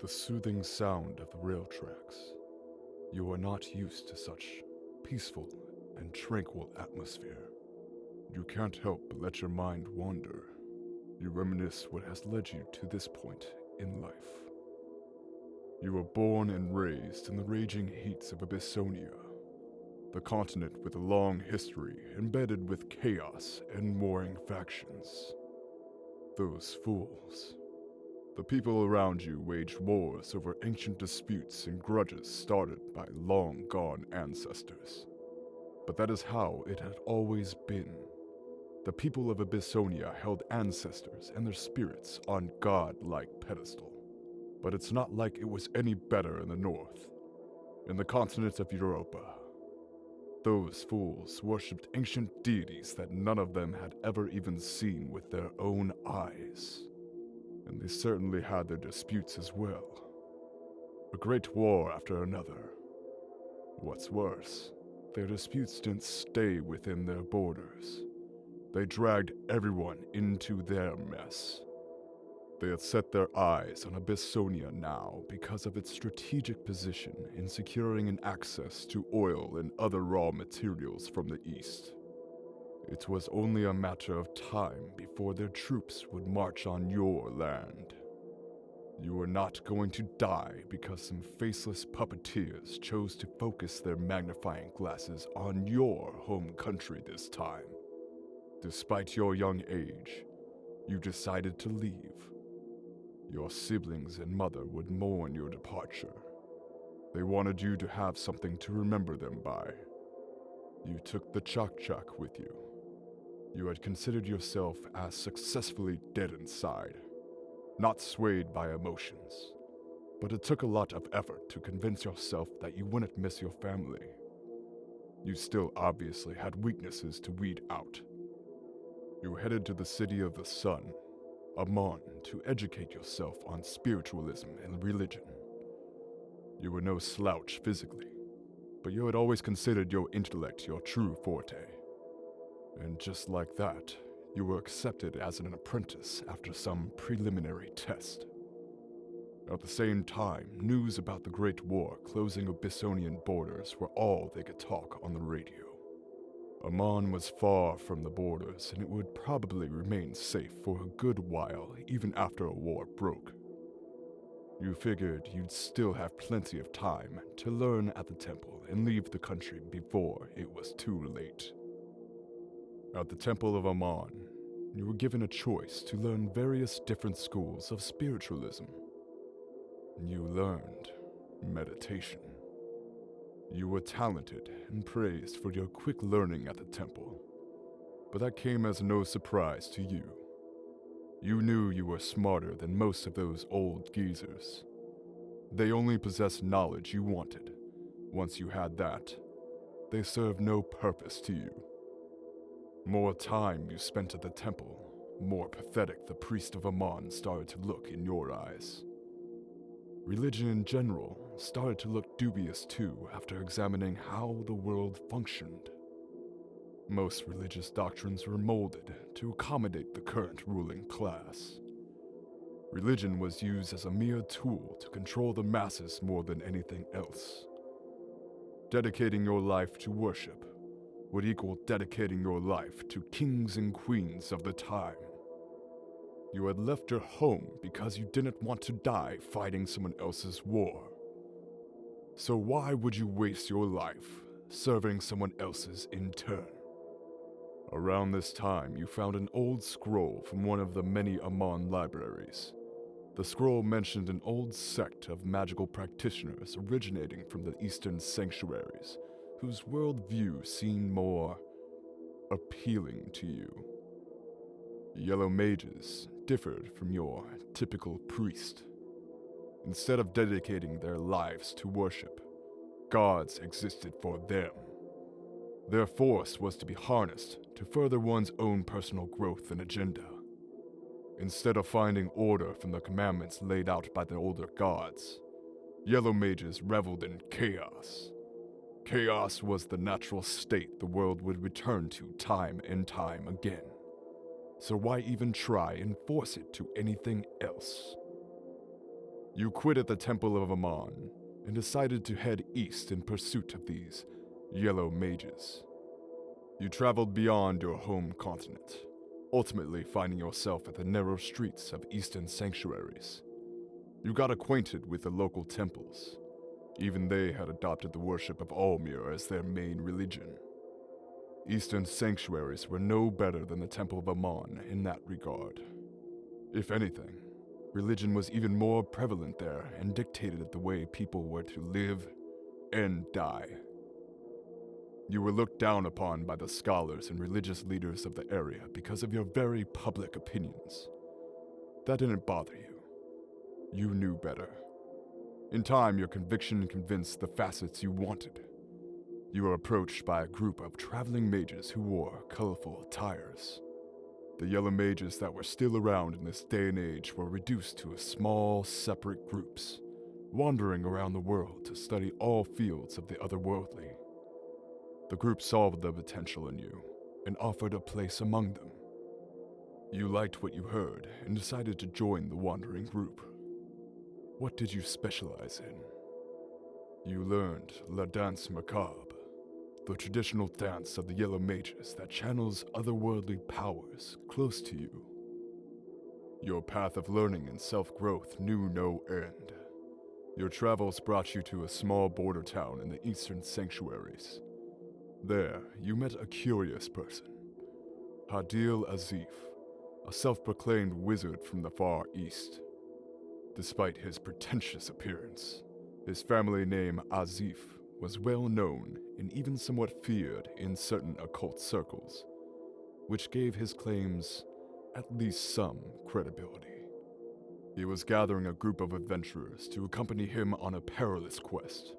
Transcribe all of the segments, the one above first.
The soothing sound of the rail tracks. You are not used to such peaceful and tranquil atmosphere. You can't help but let your mind wander. You reminisce what has led you to this point in life. You were born and raised in the raging heats of Abyssonia, the continent with a long history embedded with chaos and warring factions. Those fools. The people around you waged wars over ancient disputes and grudges started by long-gone ancestors. But that is how it had always been. The people of Abyssonia held ancestors and their spirits on god-like pedestal. But it's not like it was any better in the north. In the continent of Europa, those fools worshipped ancient deities that none of them had ever even seen with their own eyes. And they certainly had their disputes as well. A great war after another. What's worse, their disputes didn't stay within their borders. They dragged everyone into their mess. They had set their eyes on Abyssonia now because of its strategic position in securing an access to oil and other raw materials from the east. It was only a matter of time before their troops would march on your land. You were not going to die because some faceless puppeteers chose to focus their magnifying glasses on your home country this time. Despite your young age, you decided to leave. Your siblings and mother would mourn your departure. They wanted you to have something to remember them by. You took the Chak-Chak with you. You had considered yourself as successfully dead inside, not swayed by emotions. But it took a lot of effort to convince yourself that you wouldn't miss your family. You still obviously had weaknesses to weed out. You headed to the City of the Sun, Amon, to educate yourself on spiritualism and religion. You were no slouch physically, but you had always considered your intellect your true forte. And just like that, you were accepted as an apprentice after some preliminary test. At the same time, news about the Great War closing Abyssonian borders were all they could talk on the radio. Amon was far from the borders, and it would probably remain safe for a good while even after a war broke. You figured you'd still have plenty of time to learn at the temple and leave the country before it was too late. At the Temple of Amon, you were given a choice to learn various different schools of spiritualism. You learned meditation. You were talented and praised for your quick learning at the temple, but that came as no surprise to you. You knew you were smarter than most of those old geezers. They only possessed knowledge you wanted. Once you had that, they served no purpose to you. More time you spent at the temple, more pathetic the priest of Amon started to look in your eyes. Religion in general started to look dubious too after examining how the world functioned. Most religious doctrines were molded to accommodate the current ruling class. Religion was used as a mere tool to control the masses more than anything else. Dedicating your life to worship would equal dedicating your life to kings and queens of the time. You had left your home because you didn't want to die fighting someone else's war. So why would you waste your life serving someone else's in turn? Around this time, you found an old scroll from one of the many Amon libraries. The scroll mentioned an old sect of magical practitioners originating from the eastern sanctuaries, whose worldview seemed more appealing to you. Yellow mages differed from your typical priest. Instead of dedicating their lives to worship, gods existed for them. Their force was to be harnessed to further one's own personal growth and agenda. Instead of finding order from the commandments laid out by the older gods, yellow mages reveled in chaos. Chaos was the natural state the world would return to time and time again. So why even try and force it to anything else? You quit at the Temple of Aman and decided to head east in pursuit of these yellow mages. You traveled beyond your home continent, ultimately finding yourself at the narrow streets of eastern sanctuaries. You got acquainted with the local temples. Even they had adopted the worship of Almir as their main religion. Eastern sanctuaries were no better than the Temple of Aman in that regard. If anything, religion was even more prevalent there and dictated the way people were to live and die. You were looked down upon by the scholars and religious leaders of the area because of your very public opinions. That didn't bother you. You knew better. In time, your conviction convinced the facets you wanted. You were approached by a group of traveling mages who wore colorful attires. The yellow mages that were still around in this day and age were reduced to small, separate groups, wandering around the world to study all fields of the otherworldly. The group saw the potential in you and offered a place among them. You liked what you heard and decided to join the wandering group. What did you specialize in? You learned La Danse Macabre, the traditional dance of the Yellow Mages that channels otherworldly powers close to you. Your path of learning and self-growth knew no end. Your travels brought you to a small border town in the eastern sanctuaries. There, you met a curious person, Hadil Azif, a self-proclaimed wizard from the Far East. Despite his pretentious appearance, his family name Azif was well known and even somewhat feared in certain occult circles, which gave his claims at least some credibility. He was gathering a group of adventurers to accompany him on a perilous quest.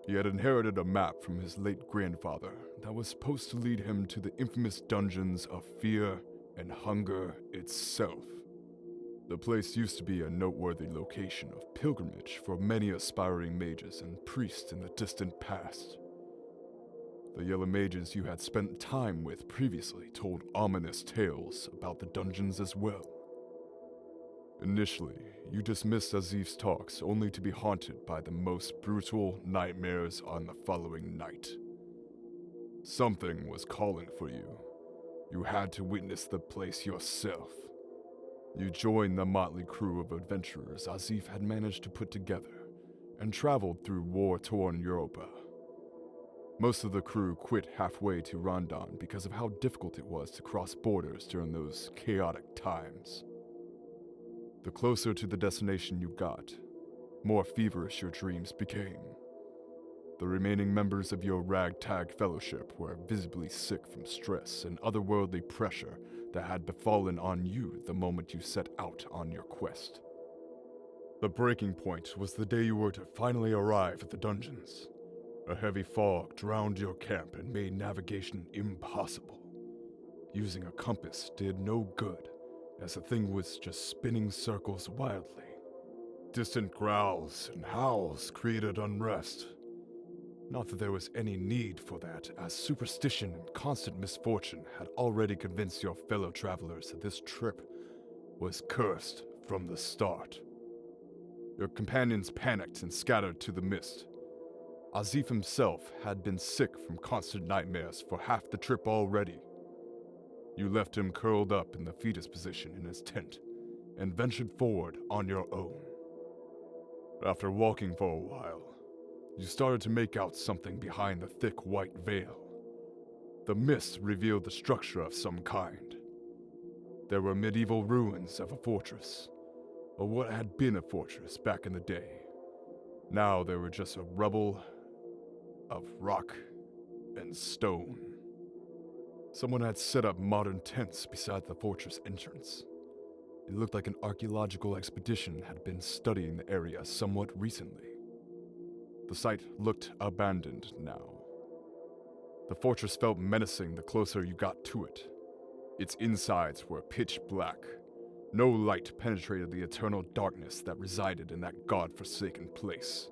He had inherited a map from his late grandfather that was supposed to lead him to the infamous dungeons of fear and hunger itself. The place used to be a noteworthy location of pilgrimage for many aspiring mages and priests in the distant past. The yellow mages you had spent time with previously told ominous tales about the dungeons as well. Initially, you dismissed Azif's talks only to be haunted by the most brutal nightmares on the following night. Something was calling for you. You had to witness the place yourself. You joined the motley crew of adventurers Azif had managed to put together and traveled through war-torn Europa. Most of the crew quit halfway to Rondon because of how difficult it was to cross borders during those chaotic times. The closer to the destination you got, more feverish your dreams became. The remaining members of your ragtag fellowship were visibly sick from stress and otherworldly pressure that had befallen on you the moment you set out on your quest. The breaking point was the day you were to finally arrive at the dungeons. A heavy fog drowned your camp and made navigation impossible. Using a compass did no good, as the thing was just spinning circles wildly. Distant growls and howls created unrest. Not that there was any need for that, as superstition and constant misfortune had already convinced your fellow travelers that this trip was cursed from the start. Your companions panicked and scattered to the mist. Azif himself had been sick from constant nightmares for half the trip already. You left him curled up in the fetus position in his tent and ventured forward on your own. After walking for a while, you started to make out something behind the thick white veil. The mist revealed the structure of some kind. There were medieval ruins of a fortress, or what had been a fortress back in the day. Now there were just a rubble of rock and stone. Someone had set up modern tents beside the fortress entrance. It looked like an archaeological expedition had been studying the area somewhat recently. The site looked abandoned now. The fortress felt menacing the closer you got to it. Its insides were pitch black. No light penetrated the eternal darkness that resided in that god-forsaken place.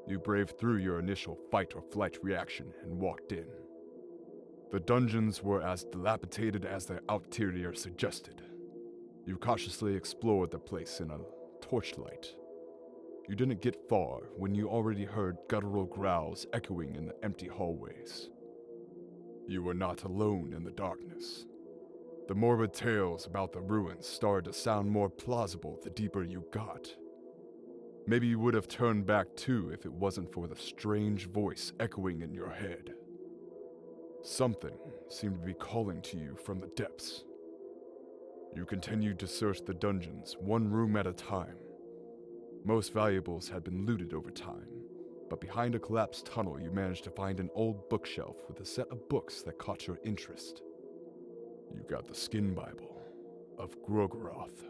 You braved through your initial fight or flight reaction and walked in. The dungeons were as dilapidated as their exterior suggested. You cautiously explored the place in a torchlight, You didn't get far when you already heard guttural growls echoing in the empty hallways. You were not alone in the darkness. The morbid tales about the ruins started to sound more plausible the deeper you got. Maybe you would have turned back too if it wasn't for the strange voice echoing in your head. Something seemed to be calling to you from the depths. You continued to search the dungeons, one room at a time. Most valuables had been looted over time, but behind a collapsed tunnel you managed to find an old bookshelf with a set of books that caught your interest. You got the Skin Bible of Grogoroth.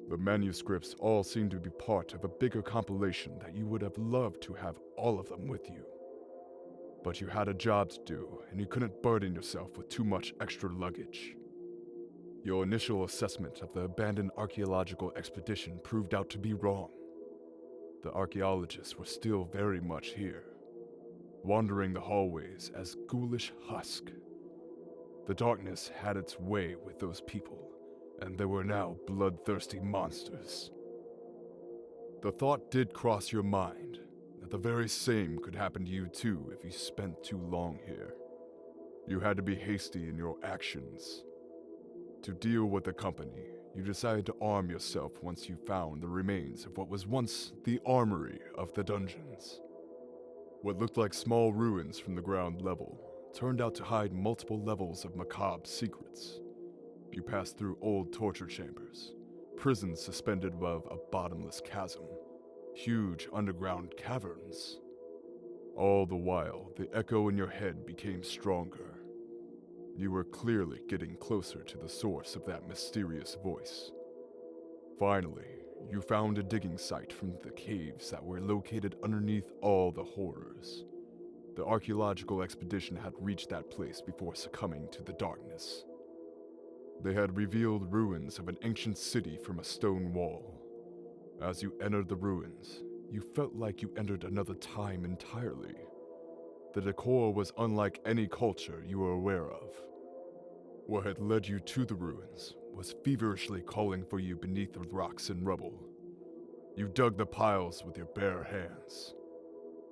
The manuscripts all seemed to be part of a bigger compilation that you would have loved to have all of them with you. But you had a job to do, and you couldn't burden yourself with too much extra luggage. Your initial assessment of the abandoned archaeological expedition proved out to be wrong. The archaeologists were still very much here, wandering the hallways as ghoulish husk. The darkness had its way with those people, and they were now bloodthirsty monsters. The thought did cross your mind that the very same could happen to you too if you spent too long here. You had to be hasty in your actions. To deal with the company, you decided to arm yourself once you found the remains of what was once the armory of the dungeons. What looked like small ruins from the ground level turned out to hide multiple levels of macabre secrets. You passed through old torture chambers, prisons suspended above a bottomless chasm, huge underground caverns. All the while, the echo in your head became stronger. You were clearly getting closer to the source of that mysterious voice. Finally, you found a digging site from the caves that were located underneath all the horrors. The archaeological expedition had reached that place before succumbing to the darkness. They had revealed ruins of an ancient city from a stone wall. As you entered the ruins, you felt like you entered another time entirely. The decor was unlike any culture you were aware of. What had led you to the ruins was feverishly calling for you beneath the rocks and rubble. You dug the piles with your bare hands,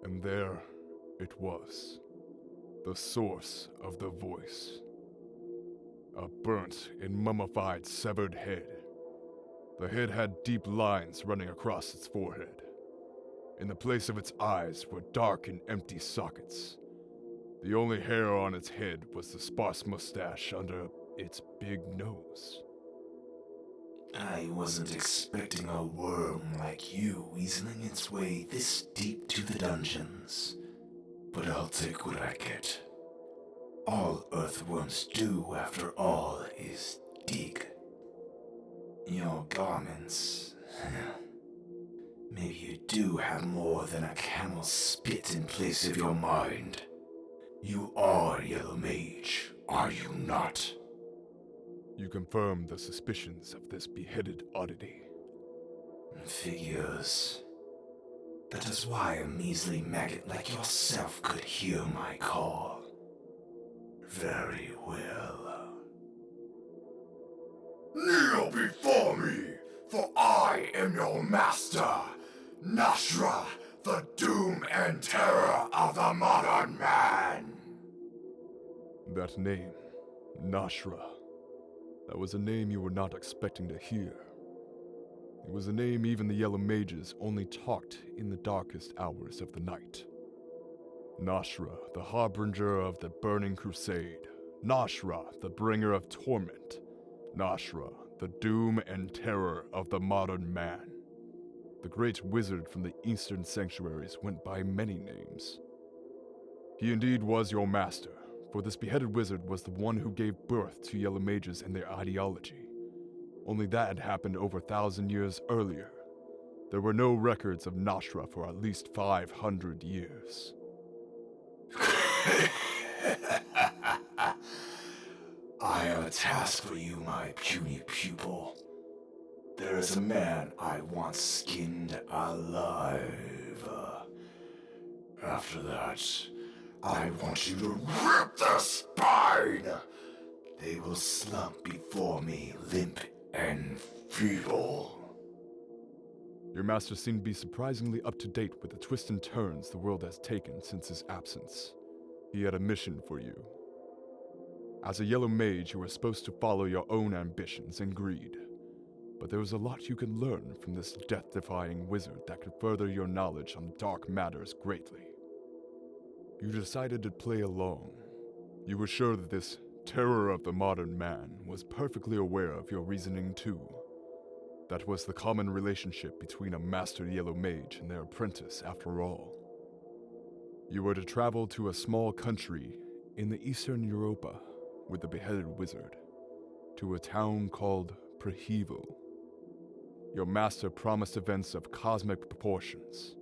and there it was, the source of the voice. A burnt and mummified severed head. The head had deep lines running across its forehead. In the place of its eyes were dark and empty sockets. The only hair on its head was the sparse mustache under its big nose. I wasn't expecting a worm like you weaseling its way this deep to the dungeons. But I'll take what I get. All earthworms do, after all, is dig. Your garments... Maybe you do have more than a camel's spit in place of your mind. You are Yellow Mage, are you not? You confirmed the suspicions of this beheaded oddity. Figures. That is why a measly maggot like yourself could hear my call. Very well. Kneel before me, for I am your master, Nashra, the doom and terror of the modern man. That name, Nashra. That was a name you were not expecting to hear. It was a name even the Yellow Mages only talked in the darkest hours of the night. Nashra, the harbinger of the burning crusade. Nashra, the bringer of torment. Nashra, the doom and terror of the modern man. The great wizard from the eastern sanctuaries went by many names. He indeed was your master, for this beheaded wizard was the one who gave birth to Yellow Mages and their ideology. Only that had happened over 1,000 years earlier. There were no records of Nashra for at least 500 years. I have a task for you, my puny pupil. There is a man I once skinned alive. After that, I want you to rip their spine! They will slump before me, limp and feeble. Your master seemed to be surprisingly up to date with the twists and turns the world has taken since his absence. He had a mission for you. As a yellow mage, you were supposed to follow your own ambitions and greed. But there was a lot you could learn from this death-defying wizard that could further your knowledge on dark matters greatly. You decided to play along. You were sure that this terror of the modern man was perfectly aware of your reasoning too. That was the common relationship between a master yellow mage and their apprentice, after all. You were to travel to a small country in the Eastern Europa with the beheaded wizard, to a town called Prehevil. Your master promised events of cosmic proportions.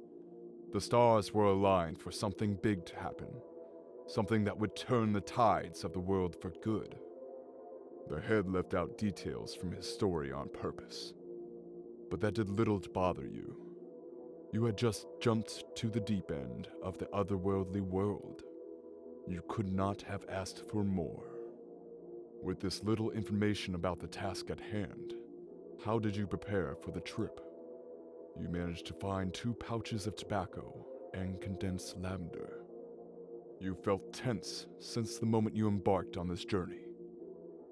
The stars were aligned for something big to happen, something that would turn the tides of the world for good. The head left out details from his story on purpose, but that did little to bother you. You had just jumped to the deep end of the otherworldly world. You could not have asked for more. With this little information about the task at hand, how did you prepare for the trip? You managed to find 2 pouches of tobacco and condensed lavender. You felt tense since the moment you embarked on this journey.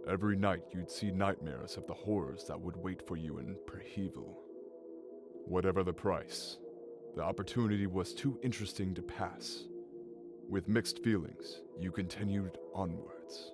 Every night you'd see nightmares of the horrors that would wait for you in prehevil. Whatever the price, the opportunity was too interesting to pass. With mixed feelings, you continued onwards.